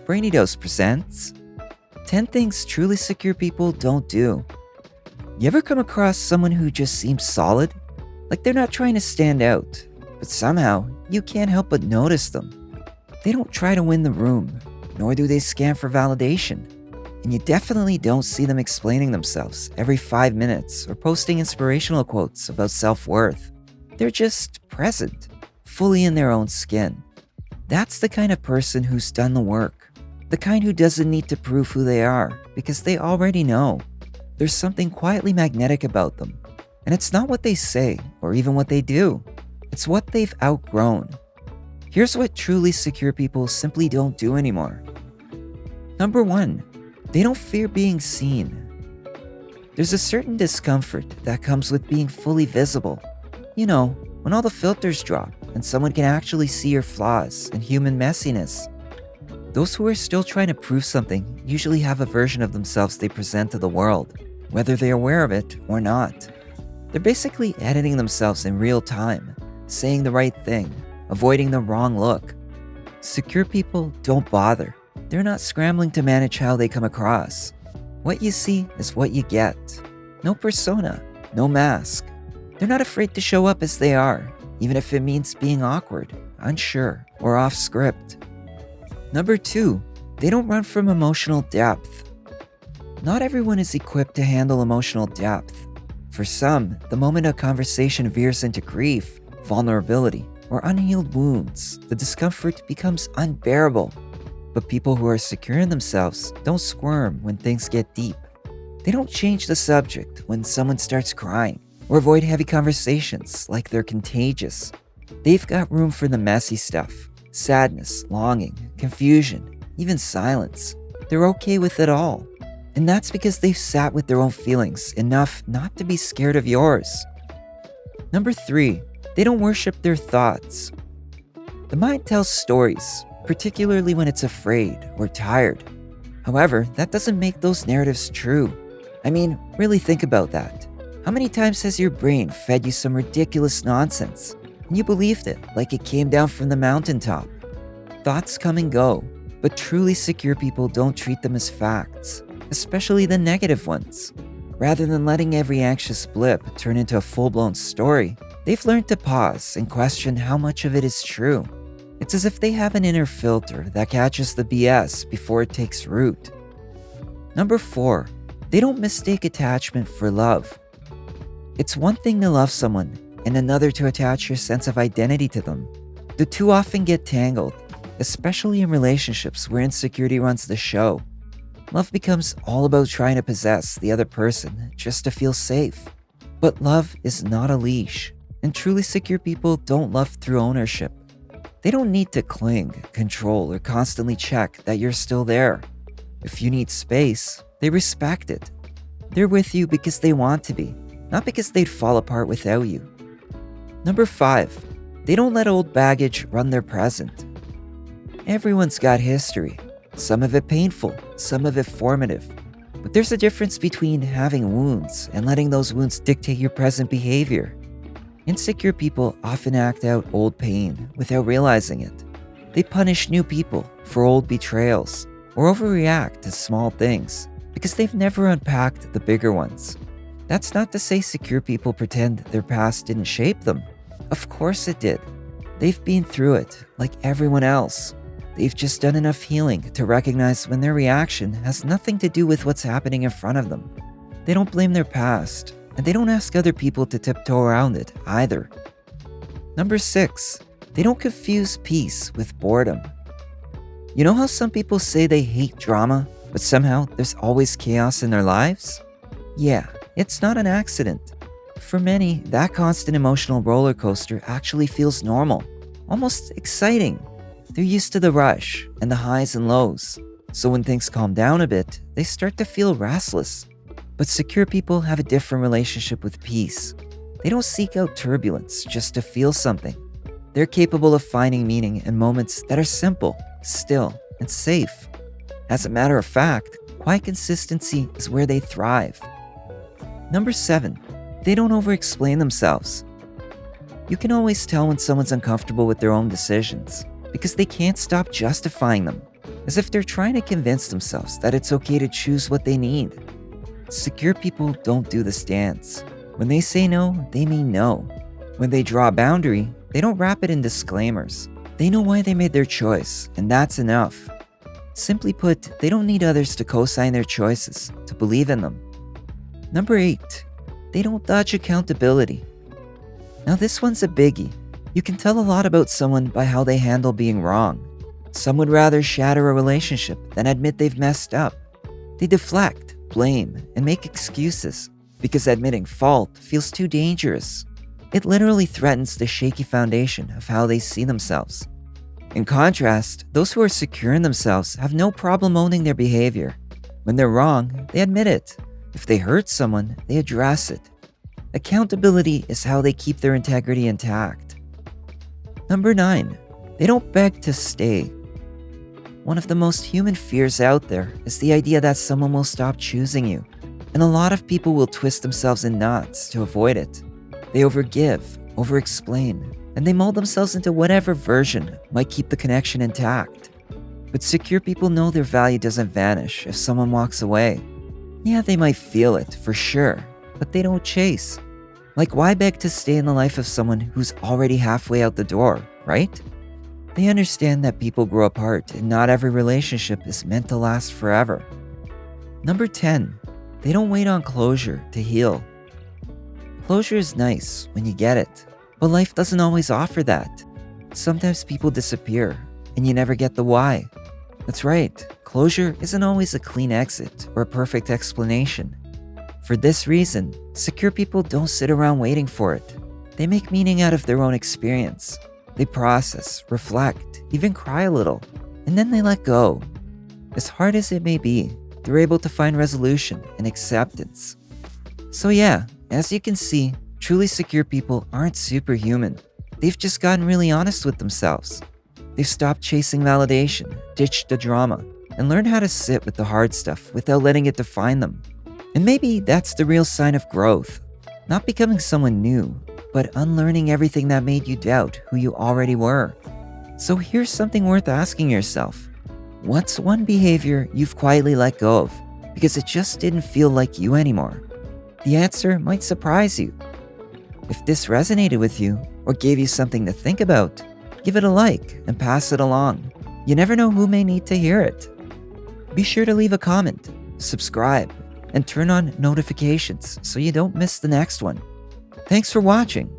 Brainy Dose presents 10 Things Truly Secure People Don't Do. You ever come across someone who just seems solid? Like they're not trying to stand out, but somehow you can't help but notice them. They don't try to win the room, nor do they scan for validation. And you definitely don't see them explaining themselves every 5 minutes or posting inspirational quotes about self-worth. They're just present, fully in their own skin. That's the kind of person who's done the work. The kind who doesn't need to prove who they are because they already know. There's something quietly magnetic about them. And it's not what they say or even what they do. It's what they've outgrown. Here's what truly secure people simply don't do anymore. Number 1, they don't fear being seen. There's a certain discomfort that comes with being fully visible. You know, when all the filters drop and someone can actually see your flaws and human messiness. Those who are still trying to prove something usually have a version of themselves they present to the world, whether they're aware of it or not. They're basically editing themselves in real time, saying the right thing, avoiding the wrong look. Secure people don't bother. They're not scrambling to manage how they come across. What you see is what you get. No persona, no mask. They're not afraid to show up as they are, even if it means being awkward, unsure, or off script. Number 2, they don't run from emotional depth. Not everyone is equipped to handle emotional depth. For some, the moment a conversation veers into grief, vulnerability, or unhealed wounds, the discomfort becomes unbearable. But people who are secure in themselves don't squirm when things get deep. They don't change the subject when someone starts crying, or avoid heavy conversations like they're contagious. They've got room for the messy stuff, sadness, longing, confusion, even silence. They're okay with it all. And that's because they've sat with their own feelings enough not to be scared of yours. Number 3, they don't worship their thoughts. The mind tells stories, particularly when it's afraid or tired. However, that doesn't make those narratives true. I mean, really think about that. How many times has your brain fed you some ridiculous nonsense, and you believed it like it came down from the mountaintop? Thoughts come and go, but truly secure people don't treat them as facts, especially the negative ones. Rather than letting every anxious blip turn into a full-blown story, they've learned to pause and question how much of it is true. It's as if they have an inner filter that catches the BS before it takes root. Number 4, they don't mistake attachment for love. It's one thing to love someone and another to attach your sense of identity to them. The two often get tangled, especially in relationships where insecurity runs the show. Love becomes all about trying to possess the other person just to feel safe. But love is not a leash, and truly secure people don't love through ownership. They don't need to cling, control, or constantly check that you're still there. If you need space, they respect it. They're with you because they want to be, not because they'd fall apart without you. Number 5, they don't let old baggage run their present. Everyone's got history, some of it painful, some of it formative. But there's a difference between having wounds and letting those wounds dictate your present behavior. Insecure people often act out old pain without realizing it. They punish new people for old betrayals or overreact to small things because they've never unpacked the bigger ones. That's not to say secure people pretend their past didn't shape them. Of course it did. They've been through it like everyone else. They've just done enough healing to recognize when their reaction has nothing to do with what's happening in front of them. They don't blame their past, and they don't ask other people to tiptoe around it either. Number 6, they don't confuse peace with boredom. You know how some people say they hate drama, but somehow there's always chaos in their lives? Yeah, it's not an accident. For many, that constant emotional roller coaster actually feels normal, almost exciting. They're used to the rush and the highs and lows, so when things calm down a bit, they start to feel restless. But secure people have a different relationship with peace. They don't seek out turbulence just to feel something. They're capable of finding meaning in moments that are simple, still, and safe. As a matter of fact, quiet consistency is where they thrive. Number 7, they don't over-explain themselves. You can always tell when someone's uncomfortable with their own decisions because they can't stop justifying them. as if they're trying to convince themselves that it's okay to choose what they need. Secure people don't do this dance. When they say no, they mean no. When they draw a boundary, they don't wrap it in disclaimers. They know why they made their choice, and that's enough. Simply put, they don't need others to co-sign their choices, to believe in them. Number 8, they don't dodge accountability. Now this one's a biggie. You can tell a lot about someone by how they handle being wrong. Some would rather shatter a relationship than admit they've messed up. They deflect, blame, and make excuses because admitting fault feels too dangerous. It literally threatens the shaky foundation of how they see themselves. In contrast, those who are secure in themselves have no problem owning their behavior. When they're wrong, they admit it. If they hurt someone, they address it. Accountability is how they keep their integrity intact. Number 9, they don't beg to stay. One of the most human fears out there is the idea that someone will stop choosing you, and a lot of people will twist themselves in knots to avoid it. They overgive, overexplain, and they mold themselves into whatever version might keep the connection intact. But secure people know their value doesn't vanish if someone walks away. Yeah, they might feel it, for sure, but they don't chase. Like, why beg to stay in the life of someone who's already halfway out the door, right? They understand that people grow apart and not every relationship is meant to last forever. Number 10, they don't wait on closure to heal. Closure is nice when you get it, but life doesn't always offer that. Sometimes people disappear, and you never get the why. That's right, closure isn't always a clean exit or a perfect explanation. For this reason, secure people don't sit around waiting for it. They make meaning out of their own experience. They process, reflect, even cry a little, and then they let go. As hard as it may be, they're able to find resolution and acceptance. So yeah, as you can see, truly secure people aren't superhuman. They've just gotten really honest with themselves. They've stopped chasing validation, ditched the drama, and learned how to sit with the hard stuff without letting it define them. And maybe that's the real sign of growth. Not becoming someone new, but unlearning everything that made you doubt who you already were. So here's something worth asking yourself. What's one behavior you've quietly let go of because it just didn't feel like you anymore? The answer might surprise you. If this resonated with you or gave you something to think about, give it a like and pass it along. You never know who may need to hear it. Be sure to leave a comment, subscribe, and turn on notifications so you don't miss the next one. Thanks for watching.